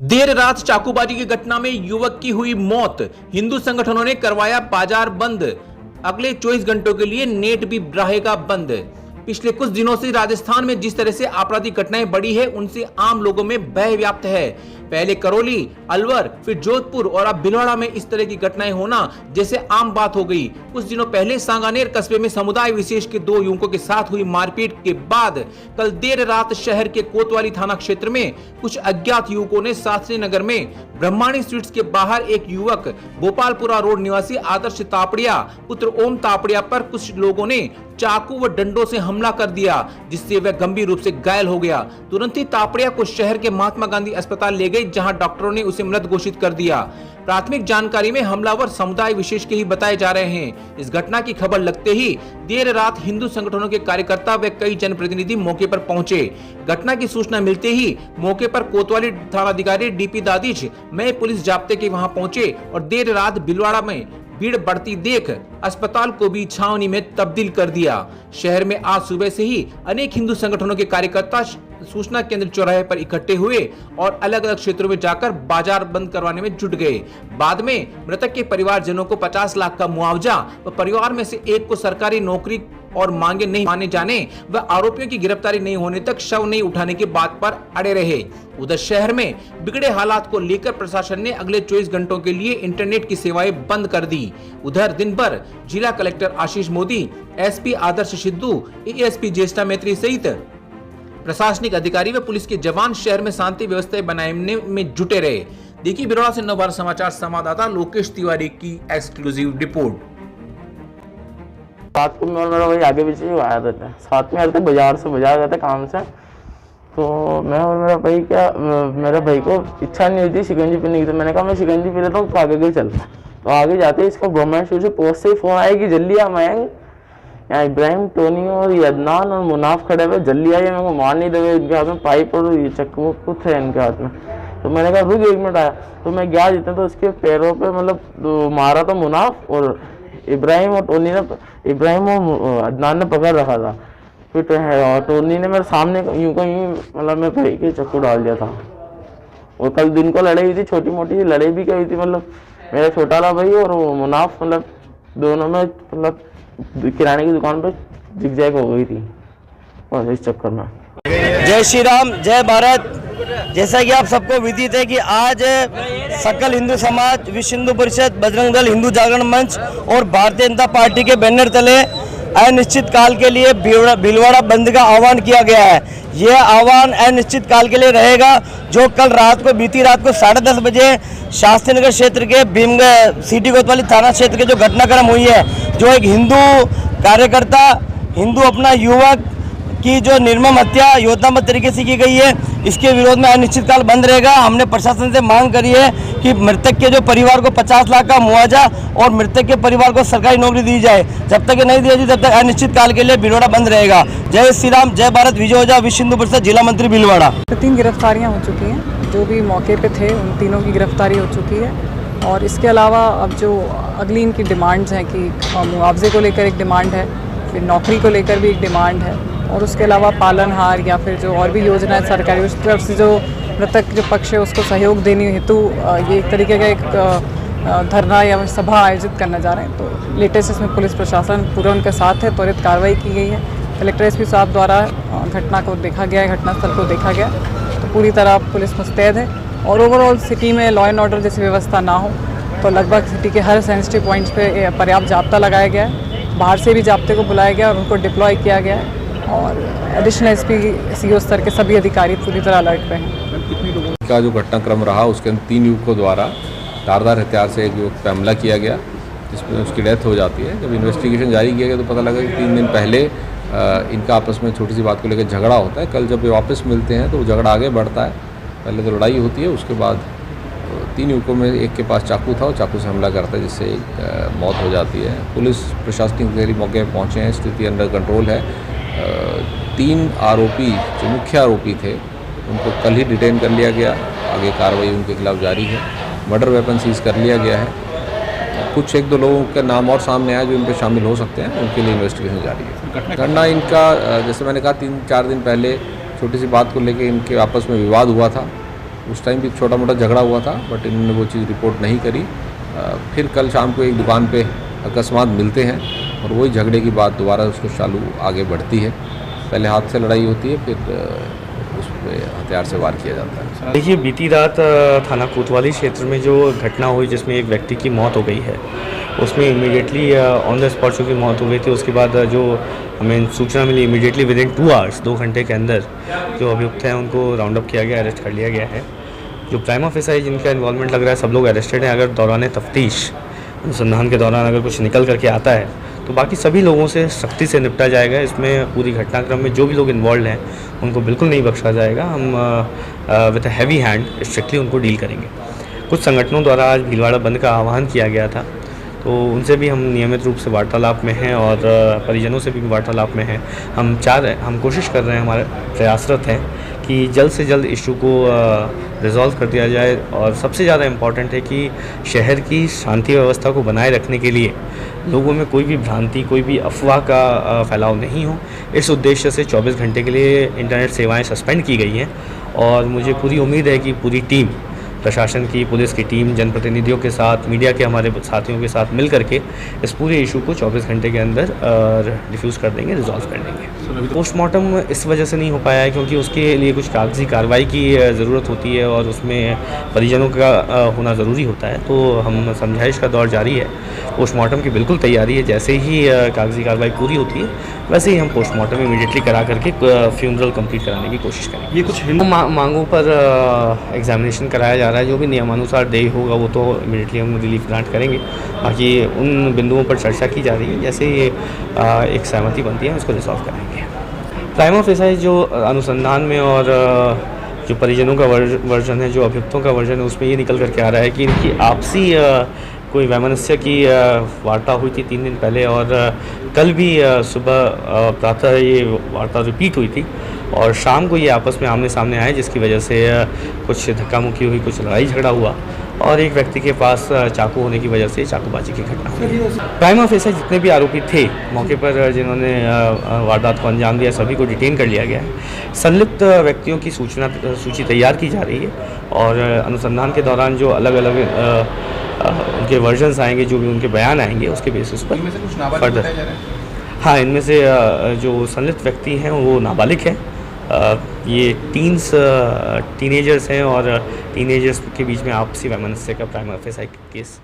देर रात चाकूबाजी की घटना में युवक की हुई मौत। हिंदू संगठनों ने करवाया बाजार बंद। अगले 24 घंटों के लिए नेट भी रहेगा बंद। पिछले कुछ दिनों से राजस्थान में जिस तरह से आपराधिक घटनाएं बढ़ी है, उनसे आम लोगों में भय व्याप्त है। पहले करौली, अलवर, फिर जोधपुर और अब भीलवाड़ा में इस तरह की घटनाएं होना जैसे आम बात हो गई। कुछ दिनों पहले सांगानेर कस्बे में समुदाय विशेष के 2 युवकों के साथ हुई मारपीट के बाद कल देर रात शहर के कोतवाली थाना क्षेत्र में कुछ अज्ञात युवकों ने शास्त्री नगर में ब्रह्माणी स्वीट्स के बाहर एक युवक गोपालपुरा रोड निवासी आदर्श तापड़िया पुत्र ओम तापड़िया पर कुछ लोगों ने चाकू व डंडों से हमला कर दिया, जिससे वह गंभीर रूप से घायल हो गया। तुरंत ही तापड़िया को शहर के महात्मा गांधी अस्पताल ले गए, जहां डॉक्टरों ने उसे मृत घोषित कर दिया। प्राथमिक जानकारी में हमलावर समुदाय विशेष के ही बताए जा रहे हैं। इस घटना की खबर लगते ही देर रात हिंदू संगठनों के कार्यकर्ता व कई जनप्रतिनिधि मौके पर पहुंचे। घटना की सूचना मिलते ही मौके पर कोतवाली थानाधिकारी डीपी दादिश मय पुलिस जाब्ते के वहां पहुंचे और देर रात भीलवाड़ा में भीड़ बढ़ती देख अस्पताल को भी छावनी में तब्दील कर दिया। शहर में आज सुबह से ही अनेक हिंदू संगठनों के कार्यकर्ता सूचना केंद्र चौराहे पर इकट्ठे हुए और अलग अलग क्षेत्रों में जाकर बाजार बंद करवाने में जुट गए। बाद में मृतक के परिवारजनों को 50 लाख का मुआवजा व परिवार में से एक को सरकारी नौकरी और मांगे नहीं माने जाने व आरोपियों की गिरफ्तारी नहीं होने तक शव नहीं उठाने की बात पर अड़े रहे। उधर शहर में बिगड़े हालात को लेकर प्रशासन ने अगले 24 घंटों के लिए इंटरनेट की सेवाएं बंद कर दी। उधर दिन भर जिला कलेक्टर आशीष मोदी, एसपी आदर्श सिद्धू, एएसपी ज्येष्ठा मैत्री सहित प्रशासनिक अधिकारी व पुलिस के जवान शहर में शांति व्यवस्था बनाने में जुटे रहे। देखिए भीलवाड़ा से नवभारत समाचार संवाददाता लोकेश तिवारी की एक्सक्लूसिव रिपोर्ट। रात को मैं और मेरा भाई आगे पीछे ही आया रहते हैं, साथ में आते थे, बाजार से बाजार गए थे काम से। तो मैं और मेरा भाई मेरे भाई को इच्छा नहीं हुई थी शिकंजी पीने की, तो मैंने कहा मैं शिकंजी पी लेता हूँ, तो आगे चल। तो आगे जाते इसको गवर्नमेंट से पोस्ट से ही फोन आया कि जल्दी आ मयंक, यहाँ इब्राहिम, टोनी और अदनान और मुनाफ खड़े हुए, जल्दी आइए, मेरे को मार नहीं देवे। इनके हाथ में पाइप और ये चक्कू कुछ है इनके हाथ में। तो मैंने कहा रुक 1 मिनट आया। तो मैं गया जितने, तो उसके पैरों पे मतलब मारा तो मुनाफ, और इब्राहिम और टोनी ने, इब्राहिम और अदनान ने पकड़ रखा था। फिर टोनी ने मेरे सामने यूं कहीं मतलब मेरे भाई के चक्कू डाल दिया था। और कल दिन को लड़ाई हुई थी, छोटी मोटी लड़ाई भी क्या हुई थी, मतलब मेरा छोटा वाला भाई और मुनाफ मतलब दोनों में मतलब किराने की दुकान पर जिगजैग हो गई थी और इस चक्कर में। जय श्री राम, जय भारत। जैसा कि आप सबको विदित है कि आज सकल हिंदू समाज, विश्व हिंदू परिषद, बजरंग दल, हिंदू जागरण मंच और भारतीय जनता पार्टी के बैनर तले अनिश्चित काल के लिए भीलवाड़ा बंद का आह्वान किया गया है। यह आह्वान अनिश्चित काल के लिए रहेगा, जो कल रात को, बीती रात को 10:30 बजे शास्त्री नगर क्षेत्र के भीमगढ़ सिटी कोतवाली थाना क्षेत्र के जो घटनाक्रम हुई है, जो एक हिंदू कार्यकर्ता, हिंदू अपना युवक की जो निर्मम हत्या योजनाबद्ध तरीके से की गई है, इसके विरोध में अनिश्चितकाल बंद रहेगा। हमने प्रशासन से मांग करी है कि मृतक के जो परिवार को 50 लाख का मुआवजा और मृतक के परिवार को सरकारी नौकरी दी जाए। जब तक ये नहीं दी जाती तब तक अनिश्चितकाल के लिए भीलवाड़ा बंद रहेगा। जय श्री राम, जय भारत, विजय हो जा, विश्व हिंदू परिषद, जिला मंत्री भीलवाड़ा। 3 गिरफ्तारियाँ हो चुकी हैं, जो भी मौके पे थे उन तीनों की गिरफ्तारी हो चुकी है। और इसके अलावा अब जो अगली इनकी डिमांड्स हैं कि मुआवजे को लेकर एक डिमांड है, फिर नौकरी को लेकर भी एक डिमांड है, और उसके अलावा पालनहार या फिर जो और भी योजना है सरकारी, उस तरफ से जो मृतक जो पक्ष है उसको सहयोग देने हेतु ये एक तरीके का एक धरना या सभा आयोजित करना जा रहे हैं। तो लेटेस्ट इसमें पुलिस प्रशासन पूरा उनके साथ है, त्वरित कार्रवाई की गई है। कलेक्टर एसपी साहब द्वारा घटना को देखा गया है, घटनास्थल को देखा गया, तो पूरी तरह पुलिस मुस्तैद है। और ओवरऑल सिटी में लॉ एंड ऑर्डर जैसी व्यवस्था ना हो, तो लगभग सिटी के हर सेंसिटिव पॉइंट्स पे पर्याप्त जाब्ता लगाया गया है। बाहर से भी जाब्ते को बुलाया गया और उनको डिप्लॉय किया गया है, और एडिशनल एसपी, सीओ स्तर के सभी अधिकारी पूरी तरह अलर्ट पे हैं। का जो घटनाक्रम रहा, उसके अंदर 3 युवकों द्वारा धारदार हथियार से एक युवक पर हमला किया गया, जिसमें उसकी डेथ हो जाती है। जब इन्वेस्टिगेशन जारी किया गया तो पता लगा कि 3 दिन पहले इनका आपस में छोटी सी बात को लेकर झगड़ा होता है। कल जब ये वापस मिलते हैं तो वो झगड़ा आगे बढ़ता है। पहले तो लड़ाई होती है, उसके बाद 3 युवकों में एक के पास चाकू था, और चाकू से हमला करता है, जिससे एक मौत हो जाती है। पुलिस प्रशासनिक अधिकारी मौके पर पहुँचे हैं, स्थिति अंडर कंट्रोल है। 3 आरोपी जो मुख्य आरोपी थे उनको कल ही डिटेन कर लिया गया, आगे कार्रवाई उनके खिलाफ जारी है। मर्डर वेपन सीज कर लिया गया है। कुछ 1-2 लोगों के नाम और सामने आए जो इन पर शामिल हो सकते हैं, उनके लिए इन्वेस्टिगेशन जारी है। घटना इनका, जैसे मैंने कहा, 3-4 दिन पहले छोटी सी बात को लेकर इनके आपस में विवाद हुआ था। उस टाइम भी छोटा मोटा झगड़ा हुआ था, बट इन्होंने वो चीज़ रिपोर्ट नहीं करी। फिर कल शाम को एक दुकान पे अकस्मात मिलते हैं और वही झगड़े की बात दोबारा उसको चालू आगे बढ़ती है। पहले हाथ से लड़ाई होती है, फिर उस पर हथियार से वार किया जाता है। देखिए, बीती रात थाना कोतवाली क्षेत्र में जो घटना हुई जिसमें एक व्यक्ति की मौत हो गई है, उसमें इमीडिएटली ऑन द स्पॉट चूँकि मौत हो गई थी, उसके बाद जो हमें सूचना मिली इमीडिएटली विद इन 2 आवर्स 2 घंटे के अंदर जो अभियुक्त हैं उनको राउंड अप किया गया, अरेस्ट कर लिया गया है। जो प्राइमा फेसाई जिनका इन्वॉल्वमेंट लग रहा है सब लोग अरेस्टेड हैं। अगर दौरान तफ्तीश अनुसंधान के दौरान अगर कुछ निकल करके आता है तो बाकी सभी लोगों से सख्ती से निपटा जाएगा। इसमें पूरी घटनाक्रम में जो भी लोग इन्वॉल्व हैं उनको बिल्कुल नहीं बख्शा जाएगा। हम with a heavy hand strictly उनको डील करेंगे। कुछ संगठनों द्वारा आज भीलवाड़ा बंद का आह्वान किया गया था, तो उनसे भी हम नियमित रूप से वार्तालाप में हैं और परिजनों से भी वार्तालाप में हैं। हम कोशिश कर रहे हैं, हमारे प्रयासरत हैं कि जल्द से जल्द इशू को रिज़ॉल्व कर दिया जाए। और सबसे ज़्यादा इम्पॉर्टेंट है कि शहर की शांति व्यवस्था को बनाए रखने के लिए लोगों में कोई भी भ्रांति, कोई भी अफवाह का फैलाव नहीं हो। इस उद्देश्य से 24 घंटे के लिए इंटरनेट सेवाएं सस्पेंड की गई हैं और मुझे पूरी उम्मीद है कि पूरी टीम, प्रशासन की, पुलिस की टीम, जनप्रतिनिधियों के साथ, मीडिया के हमारे साथियों के साथ मिल करके इस पूरे इशू को 24 घंटे के अंदर डिफ्यूज़ कर देंगे, रिजॉल्व कर देंगे। पोस्टमार्टम इस वजह से नहीं हो पाया है क्योंकि उसके लिए कुछ कागजी कार्रवाई की ज़रूरत होती है और उसमें परिजनों का होना ज़रूरी होता है, तो हम समझाइश का दौर जारी है। पोस्टमार्टम की बिल्कुल तैयारी है, जैसे ही कागजी कार्रवाई पूरी होती है वैसे ही हम पोस्टमार्टम इमीडिएटली करा करके फ्यूनरल कंप्लीट कराने की कोशिश करेंगे। ये कुछ हिंदू मांगों पर एग्जामिनेशन कराया जा रहा है, जो भी नियमानुसार देय होगा वो तो इमीडिएटली हम रिलीफ ग्रांट करेंगे। बाकी उन बिंदुओं पर चर्चा की जा रही है, जैसे ही एक सहमति बनती है उसको रिजॉल्व करेंगे। प्राइमा फेसाई जो अनुसंधान में और जो परिजनों का वर्जन है, जो अभियुक्तों का वर्जन है, उसमें ये निकल करके आ रहा है कि इनकी आपसी कोई वैमनस्य की वार्ता हुई थी 3 दिन पहले और कल भी सुबह प्रातः ये वार्ता रिपीट हुई थी और शाम को ये आपस में आमने सामने आए, जिसकी वजह से कुछ धक्का मुक्की हुई, कुछ लड़ाई झगड़ा हुआ और एक व्यक्ति के पास चाकू होने की वजह से चाकूबाजी की घटना हुई। प्राइमा फेसाई जितने भी आरोपी थे मौके पर जिन्होंने वारदात को अंजाम दिया, सभी को डिटेन कर लिया गया है। संलिप्त व्यक्तियों की सूची तैयार की जा रही है और अनुसंधान के दौरान जो अलग अलग उनके वर्जन्स आएंगे, जो भी उनके बयान आएंगे, उसके बेसिस पर फर्दर। हाँ, इनमें से जो संलिप्त व्यक्ति हैं वो नाबालिग हैं। ये टीनेजर्स हैं और टीनेजर्स के बीच में आपसी वैमनस्य का प्राइमा फेसाई केस